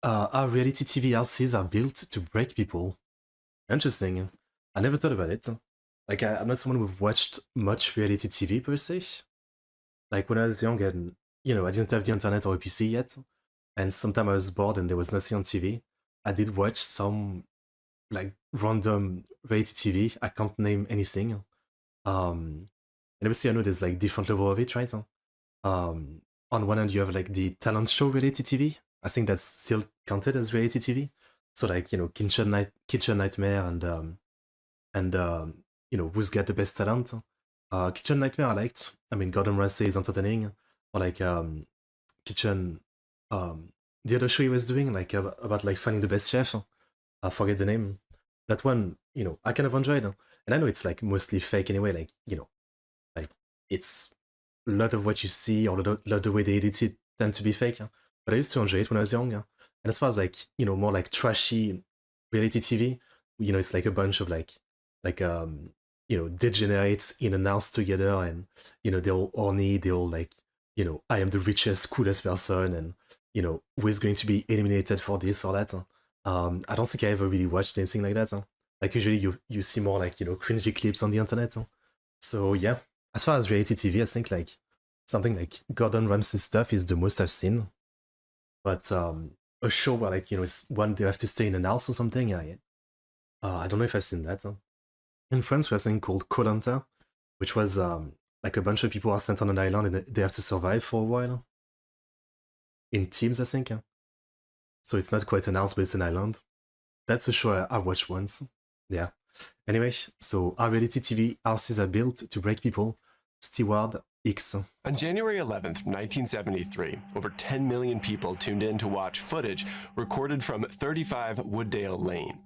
How reality TV RCs are built to break people. Interesting. I never thought about it. Like, I'm not someone who've watched much reality TV per se. Like, when I was young and, I didn't have the internet or a PC yet, and sometimes I was bored and there was nothing on TV, I did watch some, like, random reality TV. I can't name anything. And obviously, I know there's, like, different level of it, right? Um, on one hand, you have, like, the talent show reality TV. I think that's still counted as reality TV. So, like, Kitchen Nightmare and Who's Got the Best Talent. Kitchen Nightmare I liked. I mean, Gordon Ramsay is entertaining. Or like Kitchen, um, the other show he was doing, like about like finding the best chef. I forget the name. That one, I kind of enjoyed. And I know it's like mostly fake anyway. Like it's a lot of what you see or a lot of the way they edit it tend to be fake. But I used to enjoy it when I was young. And as far as like more like trashy reality TV, it's like a bunch of like degenerates in a house together, and they're all horny, they all like I am the richest, coolest person, and who is going to be eliminated for this or that. I don't think I ever really watched anything like that. Like usually you see more like cringy clips on the internet. So yeah, as far as reality TV, I think like something like Gordon Ramsay stuff is the most I've seen. But a show where like it's one they have to stay in an house or something. I don't know if I've seen that. In France, we have something called koh, which was like a bunch of people are sent on an island and they have to survive for a while in teams, I think. So it's not quite an house, but it's an island. That's a show I watched once. Yeah. Anyway, so our reality TV houses are built to break people. Steward X. On January 11th, 1973, over 10 million people tuned in to watch footage recorded from 35 Wooddale Lane.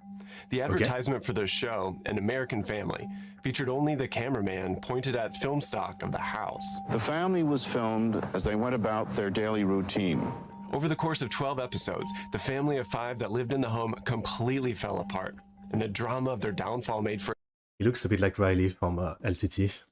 The advertisement for the show, An American Family, featured only the cameraman pointed at film stock of the house. The family was filmed as they went about their daily routine. Over the course of 12 episodes, the family of 5 that lived in the home completely fell apart, and the drama of their downfall made for He looks a bit like Riley from LTT.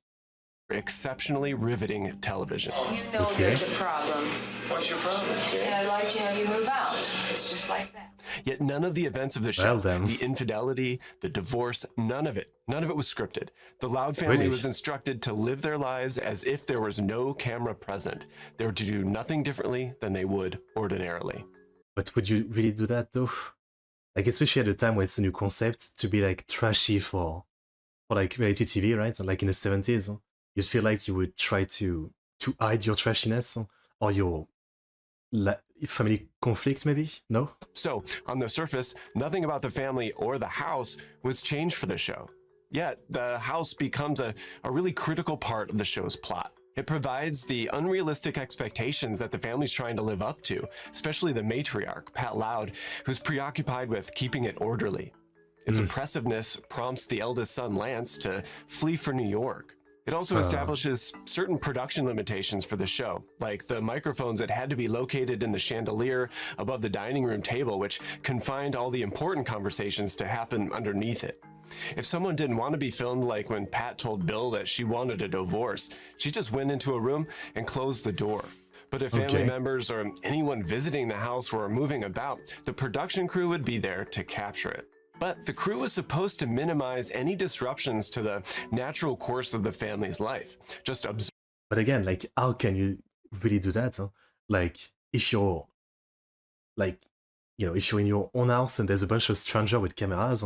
exceptionally riveting television. You know there's a problem. What's your problem? And I'd like to have you move out. It's just like that. Yet none of the events of the show, the infidelity, the divorce, none of it was scripted. The Loud family was instructed to live their lives as if there was no camera present. They were to do nothing differently than they would ordinarily. But would you really do that though? Like especially at a time where it's a new concept to be like trashy for like reality TV, right? Like in the 70s, you'd feel like you would try to hide your trashiness or your family conflict, maybe? No? So, on the surface, nothing about the family or the house was changed for the show. Yet, the house becomes a really critical part of the show's plot. It provides the unrealistic expectations that the family's trying to live up to, especially the matriarch, Pat Loud, who's preoccupied with keeping it orderly. Its oppressiveness prompts the eldest son, Lance, to flee for New York. It also establishes certain production limitations for the show, like the microphones that had to be located in the chandelier above the dining room table, which confined all the important conversations to happen underneath it. If someone didn't want to be filmed, like when Pat told Bill that she wanted a divorce, she just went into a room and closed the door. But if family members or anyone visiting the house were moving about, the production crew would be there to capture it. But the crew was supposed to minimize any disruptions to the natural course of the family's life. Just observe. But again, like, how can you really do that? Like, if you're, like, if you're in your own house and there's a bunch of strangers with cameras,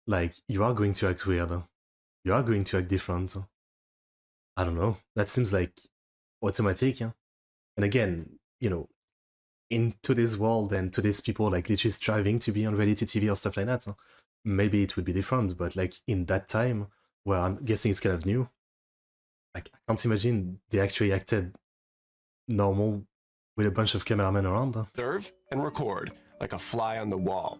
like, you are going to act weird. You are going to act different. I don't know. That seems like automatic. And again, in today's world and today's people like literally striving to be on reality TV or stuff like that, maybe it would be different. But like in that time, where I'm guessing it's kind of new, like I can't imagine they actually acted normal with a bunch of cameramen around. Observe and record like a fly on the wall.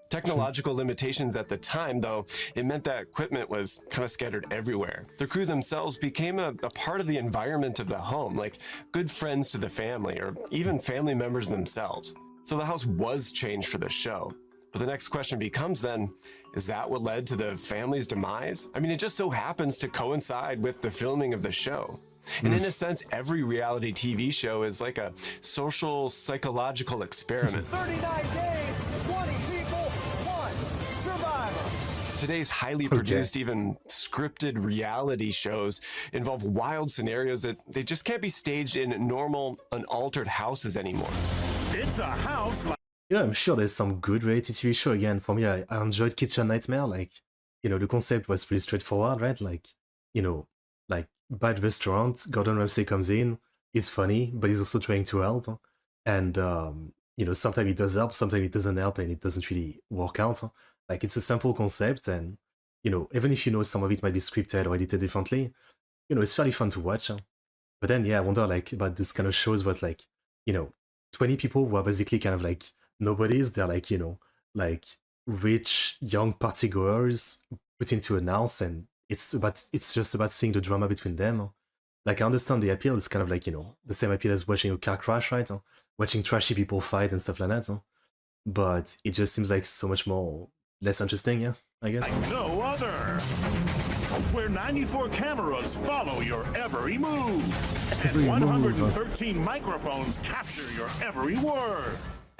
Technological limitations at the time, though, it meant that equipment was kind of scattered everywhere. The crew themselves became a part of the environment of the home, like good friends to the family, or even family members themselves. So the house was changed for the show. But the next question becomes then, is that what led to the family's demise? I mean, it just so happens to coincide with the filming of the show. And in a sense, every reality TV show is like a social psychological experiment. 39 days, 20 people, 1 survivor. Today's highly produced, even scripted reality shows involve wild scenarios that they just can't be staged in normal, unaltered houses anymore. It's a house like I'm sure there's some good reality TV show. Again, for me, I enjoyed Kitchen Nightmare. Like, the concept was pretty straightforward, right? Like, like bad restaurant, Gordon Ramsay comes in, he's funny, but he's also trying to help. And, sometimes he does help, sometimes he doesn't help, and it doesn't really work out. Like, it's a simple concept, and, even if some of it might be scripted or edited differently, it's fairly fun to watch. But then, yeah, I wonder, like, about those kind of shows, but, like, 20 people who are basically kind of like nobodies. They're like, like rich young partygoers put into an house, and it's just about seeing the drama between them. Like, I understand the appeal. It's kind of like, the same appeal as watching a car crash, right? Watching trashy people fight and stuff like that. But it just seems like so much less interesting, yeah, I guess. no other. Where 94 cameras follow your every move. And 113 microphones capture your every word.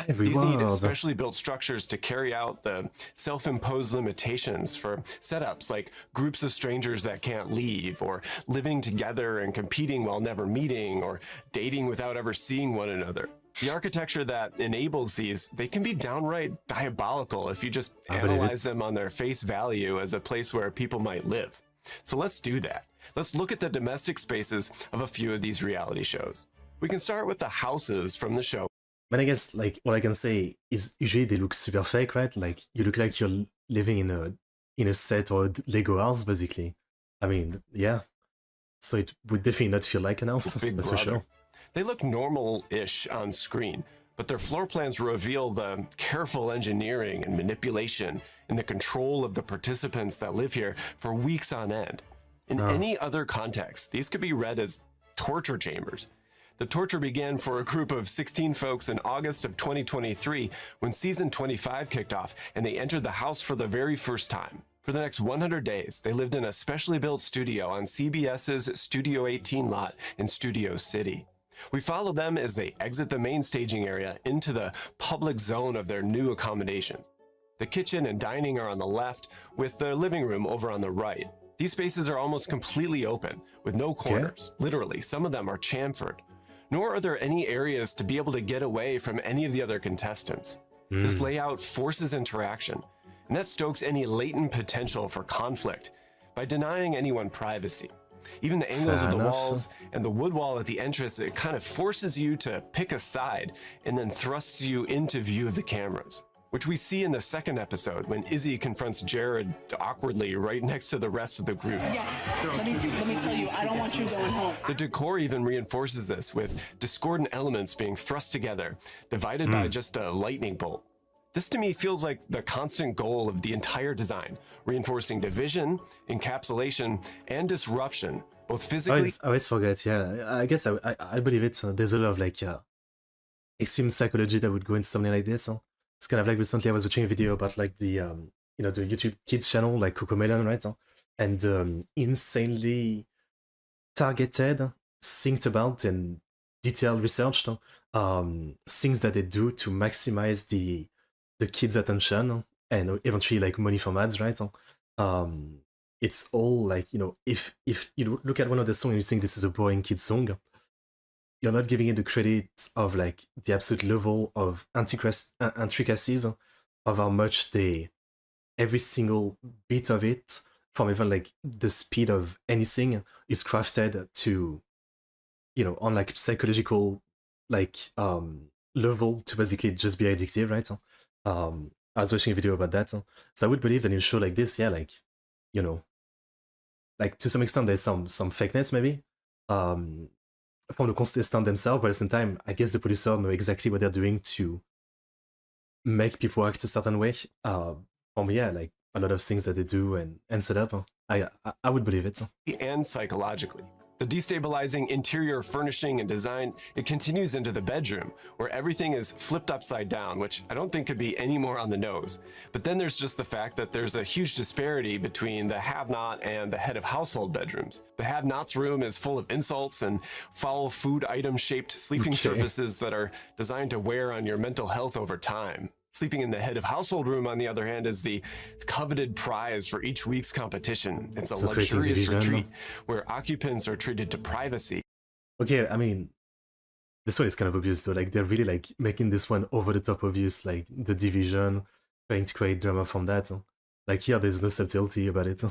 These need specially built structures to carry out the self-imposed limitations for setups like groups of strangers that can't leave, or living together and competing while never meeting, or dating without ever seeing one another. The architecture that enables these, they can be downright diabolical if you just analyze them on their face value as a place where people might live. So let's do that. Let's look at the domestic spaces of a few of these reality shows. We can start with the houses from the show. But I guess, like, what I can say is usually they look super fake, right? Like, you look like you're living in a set or a Lego house, basically. I mean, yeah. So it would definitely not feel like an house, that's for sure. They look normal-ish on screen, but their floor plans reveal the careful engineering and manipulation and the control of the participants that live here for weeks on end. In any other context, these could be read as torture chambers. The torture began for a group of 16 folks in August of 2023 when season 25 kicked off, and they entered the house for the very first time. For the next 100 days, they lived in a specially built studio on CBS's Studio 18 lot in Studio City. We follow them as they exit the main staging area into the public zone of their new accommodations. The kitchen and dining are on the left, with the living room over on the right. These spaces are almost completely open, with no corners. Literally, some of them are chamfered. Nor are there any areas to be able to get away from any of the other contestants. This layout forces interaction, and that stokes any latent potential for conflict by denying anyone privacy. Even the angles of the walls and the wood wall at the entrance, it kind of forces you to pick a side and then thrusts you into view of the cameras, which we see in the second episode when Izzy confronts Jared awkwardly right next to the rest of the group. Yes, let me tell you, I don't want you going home. The decor even reinforces this, with discordant elements being thrust together, divided by just a lightning bolt. This to me feels like the constant goal of the entire design, reinforcing division, encapsulation, and disruption, both physically. I always forget, yeah. I guess I believe it. There's a lot of like extreme psychology that would go into something like this. It's kind of like recently I was watching a video about like the the YouTube kids channel, like Cocomelon, right? And insanely targeted, synced about, and detailed researched things that they do to maximize the kids' attention and eventually like money from ads, right? It's all like, if you look at one of the songs and you think this is a boring kid song, you're not giving it the credit of like the absolute level of intricacies of how much every single bit of it, from even like the speed of anything, is crafted to, on like psychological like level to basically just be addictive, right? I was watching a video about that, so I would believe that in a show like this, yeah, like, like to some extent there's some fakeness maybe from the contestant themselves, but at the same time, I guess the producer know exactly what they're doing to make people act a certain way. Yeah, like a lot of things that they do and set up, I would believe it. And psychologically. The destabilizing interior furnishing and design, it continues into the bedroom, where everything is flipped upside down, which I don't think could be any more on the nose. But then there's just the fact that there's a huge disparity between the have-not and the head of household bedrooms. The have-not's room is full of insults and foul food item-shaped sleeping surfaces that are designed to wear on your mental health over time. Sleeping in the head of household room, on the other hand, is the coveted prize for each week's competition. It's a luxurious retreat where occupants are treated to privacy. Okay, I mean, this one is kind of obvious though. Like, they're really like making this one over the top obvious, like the division, trying to create drama from that. Like here, there's no subtlety about it.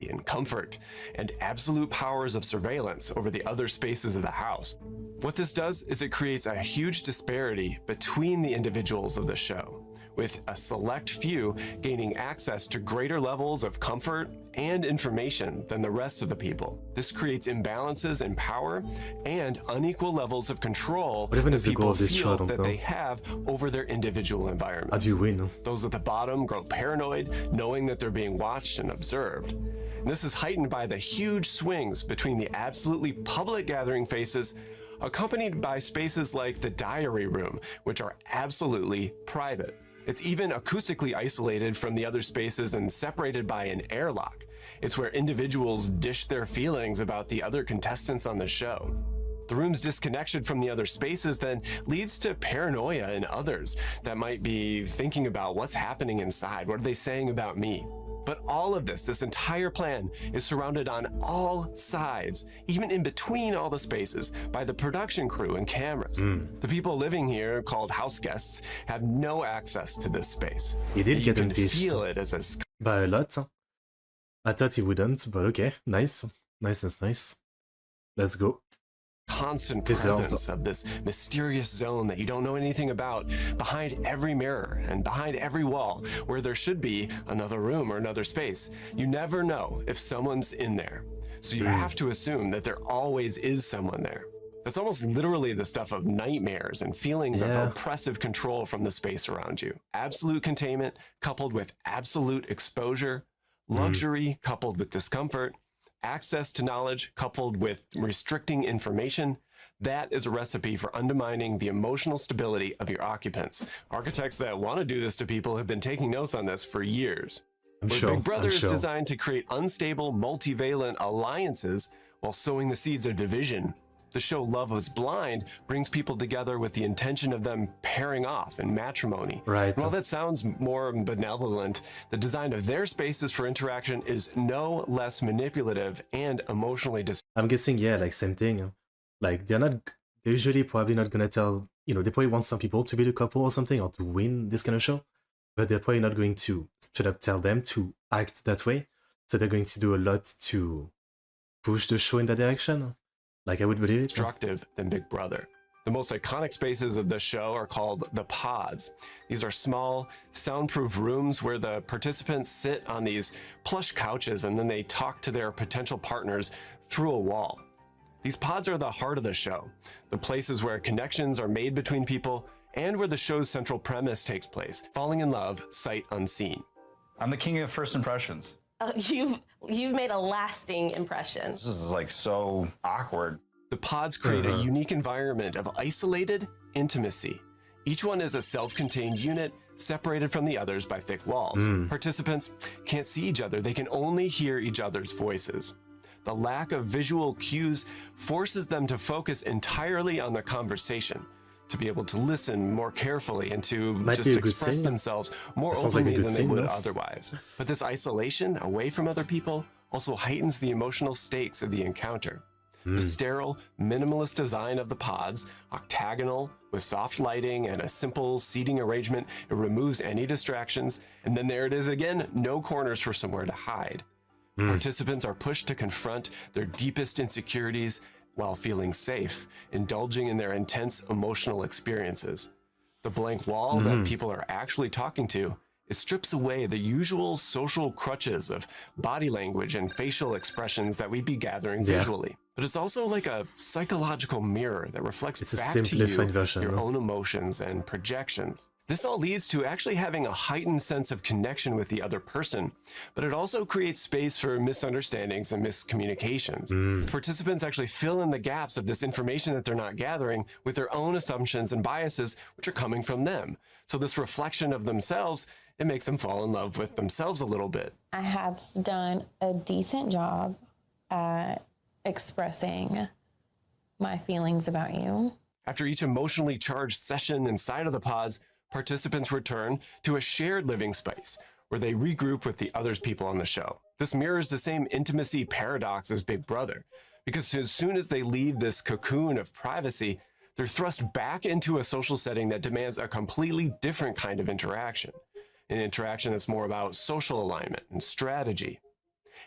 In comfort and absolute powers of surveillance over the other spaces of the house. What this does is it creates a huge disparity between the individuals of the show, with a select few gaining access to greater levels of comfort and information than the rest of the people. This creates imbalances in power and unequal levels of control that people feel that they have over their individual environments. How do you win? Those at the bottom grow paranoid, knowing that they're being watched and observed. And this is heightened by the huge swings between the absolutely public gathering faces, accompanied by spaces like the diary room, which are absolutely private. It's even acoustically isolated from the other spaces and separated by an airlock. It's where individuals dish their feelings about the other contestants on the show. The room's disconnection from the other spaces then leads to paranoia in others that might be thinking about what's happening inside. What are they saying about me? But all of this entire plan is surrounded on all sides, even in between all the spaces, by the production crew and cameras. The people living here, called house guests, have no access to this space. He did get you can impeached feel it as by a lot. I thought he wouldn't, but okay, nice. Nice. Let's go. Constant presence of this mysterious zone that you don't know anything about behind every mirror and behind every wall where there should be another room or another space. You never know if someone's in there. So you have to assume that there always is someone there. That's almost literally the stuff of nightmares and feelings of oppressive control from the space around you. Absolute containment coupled with absolute exposure, luxury coupled with discomfort, access to knowledge coupled with restricting information, that is a recipe for undermining the emotional stability of your occupants. Architects that want to do this to people have been taking notes on this for years. Big Brother is designed to create unstable, multivalent alliances while sowing the seeds of division. The show Love is Blind brings people together with the intention of them pairing off in matrimony. Right. And while that sounds more benevolent, the design of their spaces for interaction is no less manipulative and emotionally I'm guessing, yeah, like same thing. Like they're usually probably not gonna tell, they probably want some people to be the couple or something or to win this kind of show, but they're probably not going to straight up tell them to act that way. So they're going to do a lot to push the show in that direction. Like I would believe it. Destructive than Big Brother. The most iconic spaces of the show are called the pods. These are small, soundproof rooms where the participants sit on these plush couches and then they talk to their potential partners through a wall. These pods are the heart of the show, the places where connections are made between people and where the show's central premise takes place, falling in love sight unseen. I'm the king of first impressions. You've made a lasting impression. This is like so awkward. The pods create a unique environment of isolated intimacy. Each one is a self-contained unit separated from the others by thick walls. Participants can't see each other. They can only hear each other's voices. The lack of visual cues forces them to focus entirely on the conversation, to be able to listen more carefully and to just express themselves more openly than they would otherwise. But this isolation away from other people also heightens the emotional stakes of the encounter. The sterile, minimalist design of the pods, octagonal, with soft lighting and a simple seating arrangement, it removes any distractions, and then there it is again, no corners for somewhere to hide. Participants are pushed to confront their deepest insecurities while feeling safe, indulging in their intense emotional experiences. The blank wall that people are actually talking to, it strips away the usual social crutches of body language and facial expressions that we'd be gathering visually. But it's also like a psychological mirror that reflects back to you your own emotions and projections. This all leads to actually having a heightened sense of connection with the other person, but it also creates space for misunderstandings and miscommunications. Participants actually fill in the gaps of this information that they're not gathering with their own assumptions and biases, which are coming from them. So this reflection of themselves, it makes them fall in love with themselves a little bit. I have done a decent job at expressing my feelings about you. After each emotionally charged session inside of the pods, participants return to a shared living space where they regroup with the other people on the show. This mirrors the same intimacy paradox as Big Brother, because as soon as they leave this cocoon of privacy, they're thrust back into a social setting that demands a completely different kind of interaction, an interaction that's more about social alignment and strategy.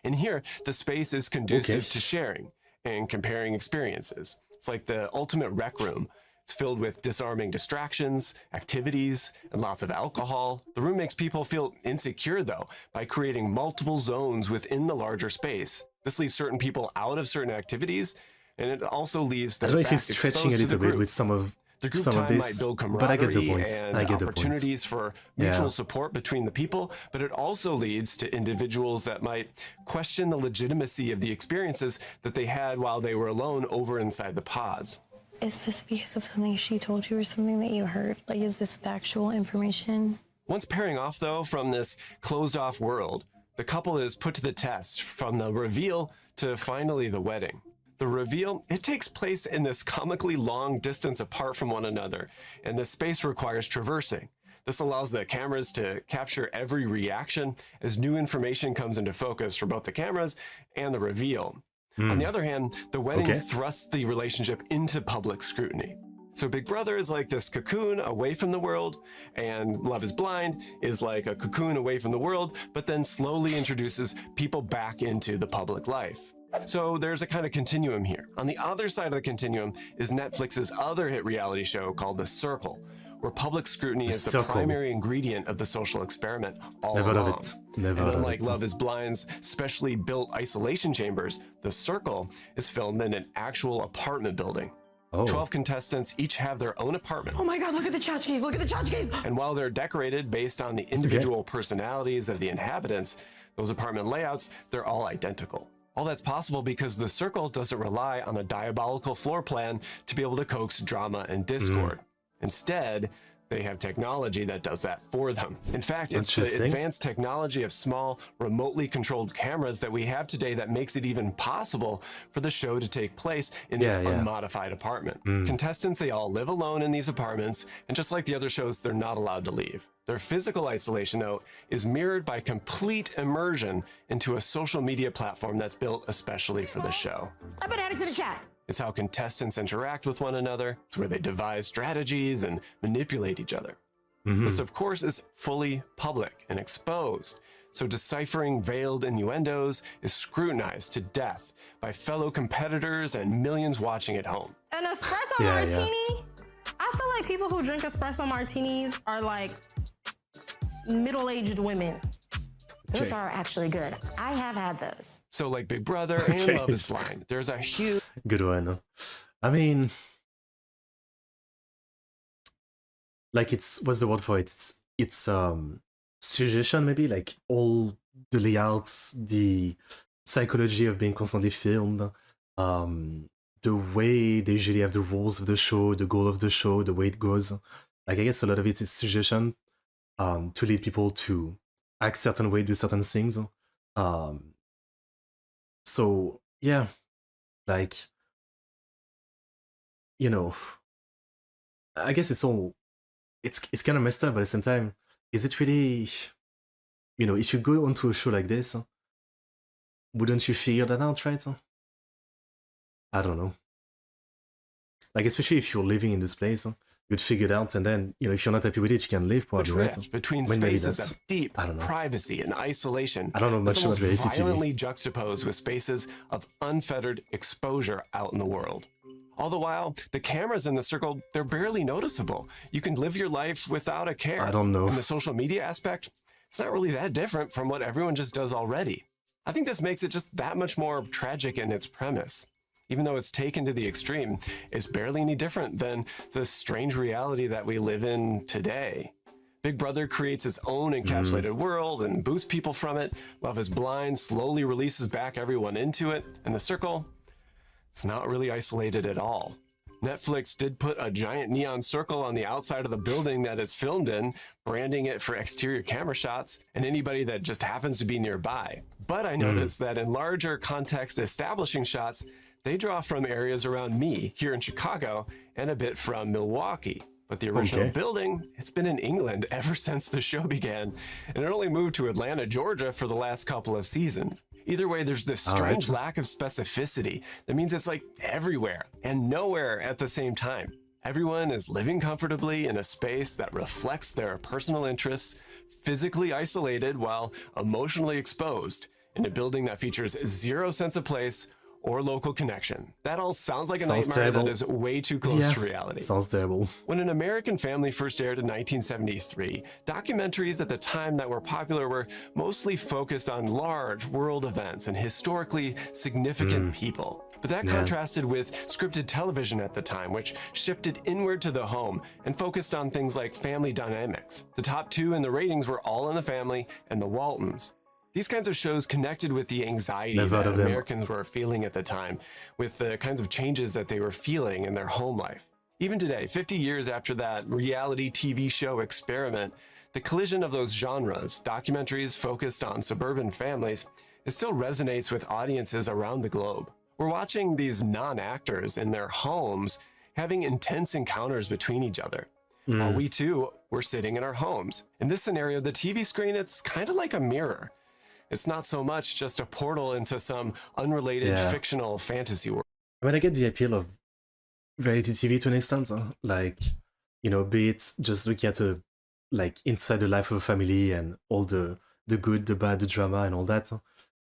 And here, the space is conducive to sharing and comparing experiences. It's like the ultimate rec room. It's filled with disarming distractions, activities, and lots of alcohol. The room makes people feel insecure, though, by creating multiple zones within the larger space. This leaves certain people out of certain activities, and it also leaves the I don't know if back he's stretching a exposed to little the bit group. with some of The group some of time might this, build but I get the camaraderie point. and I get the point. opportunities for mutual support between the people, but it also leads to individuals that might question the legitimacy of the experiences that they had while they were alone over inside the pods. Is this because of something she told you or something that you heard? Like, is this factual information? Once pairing off, though, from this closed-off world, the couple is put to the test from the reveal to finally the wedding. The reveal, it takes place in this comically long distance apart from one another, and the space requires traversing. This allows the cameras to capture every reaction as new information comes into focus for both the cameras and the reveal. On the other hand, the wedding thrusts the relationship into public scrutiny. So Big Brother is like this cocoon away from the world, and Love is Blind is like a cocoon away from the world, but then slowly introduces people back into the public life. So there's a kind of continuum here. On the other side of the continuum is Netflix's other hit reality show called The Circle, where public scrutiny is the primary ingredient of the social experiment all along. And unlike Love is Blind's specially built isolation chambers, The Circle is filmed in an actual apartment building. 12 contestants each have their own apartment. Oh my God, look at the tchotchkes, look at the tchotchkes. And while they're decorated based on the individual personalities of the inhabitants, those apartment layouts, they're all identical. All that's possible because The Circle doesn't rely on a diabolical floor plan to be able to coax drama and discord. Instead, they have technology that does that for them. In fact, it's the advanced technology of small, remotely controlled cameras that we have today that makes it even possible for the show to take place in this unmodified apartment. Contestants, they all live alone in these apartments, and just like the other shows, they're not allowed to leave. Their physical isolation, though, is mirrored by complete immersion into a social media platform that's built especially for the show. I've been added to the chat. It's how contestants interact with one another. It's where they devise strategies and manipulate each other. This, of course, is fully public and exposed. So deciphering veiled innuendos is scrutinized to death by fellow competitors and millions watching at home. An espresso martini? I feel like people who drink espresso martinis are like middle-aged women. Those are actually good. I have had those. So like Big Brother and Love is Blind, there's a huge... Good one. I mean, like what's the word for it? It's suggestion maybe, like all the layouts, the psychology of being constantly filmed, the way they usually have the rules of the show, the goal of the show, the way it goes. Like I guess a lot of it is suggestion to lead people to act certain way, do certain things. So yeah, like, you know, I guess it's kind of messed up, but at the same time, is it really, you know, if you go onto a show like this, wouldn't you figure that out, right? I don't know. Like, especially if you're living in this place, you'd figure it out, and then, you know, if you're not happy with it, you can leave, probably, right? Between spaces of deep privacy and isolation. I don't know much about reality TV. Violently juxtaposed with spaces of unfettered exposure out in the world. All the while, the cameras in The Circle, they're barely noticeable. You can live your life without a care. I don't know. And the social media aspect, it's not really that different from what everyone just does already. I think this makes it just that much more tragic in its premise. Even though it's taken to the extreme, it's barely any different than the strange reality that we live in today. Big Brother creates its own encapsulated world and boosts people from it. Love is Blind slowly releases back everyone into it. And The Circle, it's not really isolated at all. Netflix did put a giant neon circle on the outside of the building that it's filmed in, branding it for exterior camera shots and anybody that just happens to be nearby. But I noticed that in larger context establishing shots, they draw from areas around me here in Chicago and a bit from Milwaukee. But the original building, it's been in England ever since the show began, and it only moved to Atlanta, Georgia for the last couple of seasons. Either way, there's this strange lack of specificity that means it's like everywhere and nowhere at the same time. Everyone is living comfortably in a space that reflects their personal interests, physically isolated while emotionally exposed, in a building that features zero sense of place or local connection. That all sounds like a nightmare that is way too close to reality. Sounds terrible. When An American Family first aired in 1973, documentaries at the time that were popular were mostly focused on large world events and historically significant people. But that contrasted with scripted television at the time, which shifted inward to the home and focused on things like family dynamics. The top two in the ratings were All in the Family and The Waltons. These kinds of shows connected with the anxiety that Americans were feeling at the time, with the kinds of changes that they were feeling in their home life. Even today, 50 years after that reality TV show experiment, the collision of those genres, documentaries focused on suburban families, it still resonates with audiences around the globe. We're watching these non-actors in their homes having intense encounters between each other. While we too were sitting in our homes. In this scenario, the TV screen, it's kind of like a mirror. It's not so much just a portal into some unrelated fictional fantasy world. I mean, I get the appeal of reality TV to an extent. Like, you know, be it just looking at like inside the life of a family and all the good, the bad, the drama and all that.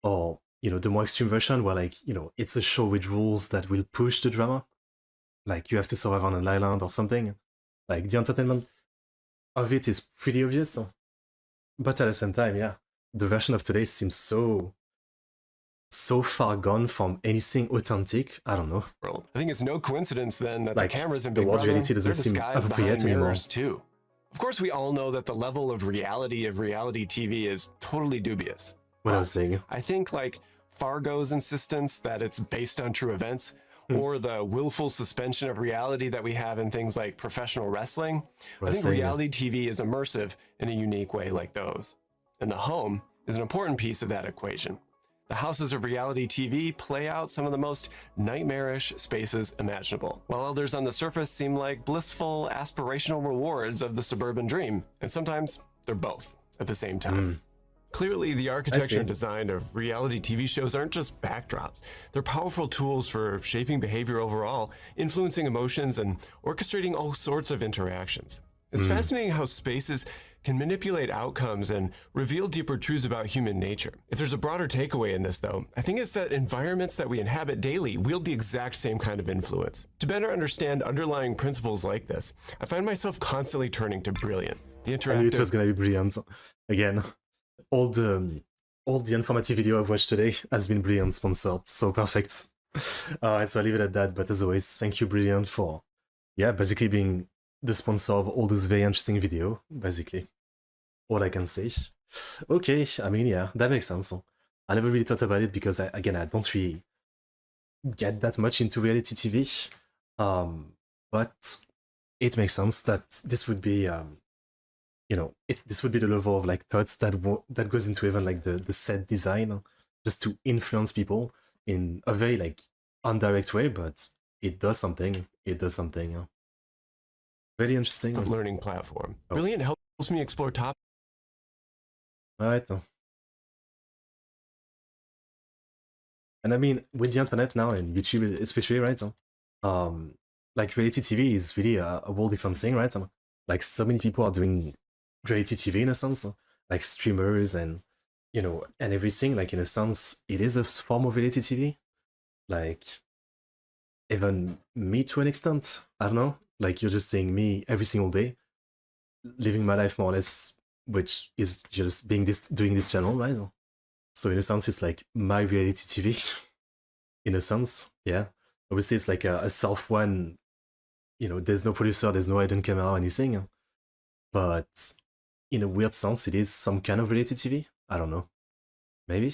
Or, you know, the more extreme version where, like, you know, it's a show with rules that will push the drama. Like, you have to survive on an island or something. Like, the entertainment of it is pretty obvious. But at the same time, yeah, the version of today seems so far gone from anything authentic. I don't know. I think it's no coincidence then that like, the cameras in the Big world Brother, reality they're doesn't seem disguised appropriate behind anymore. mirrors too. Of course, we all know that the level of reality TV is totally dubious. What I was saying. I think like Fargo's insistence that it's based on true events, or the willful suspension of reality that we have in things like professional wrestling. I think reality TV is immersive in a unique way like those. And the home is an important piece of that equation. The houses of reality TV play out some of the most nightmarish spaces imaginable, while others on the surface seem like blissful, aspirational rewards of the suburban dream. And sometimes they're both at the same time. Clearly, the architecture and design of reality TV shows aren't just backdrops. They're powerful tools for shaping behavior overall, influencing emotions, and orchestrating all sorts of interactions. It's fascinating how spaces can manipulate outcomes and reveal deeper truths about human nature. If there's a broader takeaway in this, though, I think it's that environments that we inhabit daily wield the exact same kind of influence. To better understand underlying principles like this, I find myself constantly turning to Brilliant. The interactive... I knew it was gonna be Brilliant. Again, all the informative video I've watched today has been Brilliant sponsored. So perfect. So I'll leave it at that. But as always, thank you, Brilliant, for basically being the sponsor of all those very interesting video, basically. All I can say. Okay, I mean, yeah, that makes sense. I never really thought about it because, I don't really get that much into reality TV. But it makes sense that this would be, this would be the level of like thoughts that goes into even like the set design, just to influence people in a very like indirect way, but it does something. It does something. Very interesting. Learning platform. Brilliant helps me explore topics. Alright. And I mean, with the internet now and YouTube especially, right? Like reality TV is really a whole different thing, right? Like so many people are doing reality TV in a sense, like streamers and and everything. Like in a sense, it is a form of reality TV. Like even me to an extent. I don't know. Like you're just seeing me every single day, living my life more or less, which is just doing this channel, right? So in a sense, it's like my reality TV. In a sense, yeah. Obviously, it's like a self one. There's no producer, there's no hidden camera or anything. But in a weird sense, it is some kind of reality TV. I don't know. Maybe?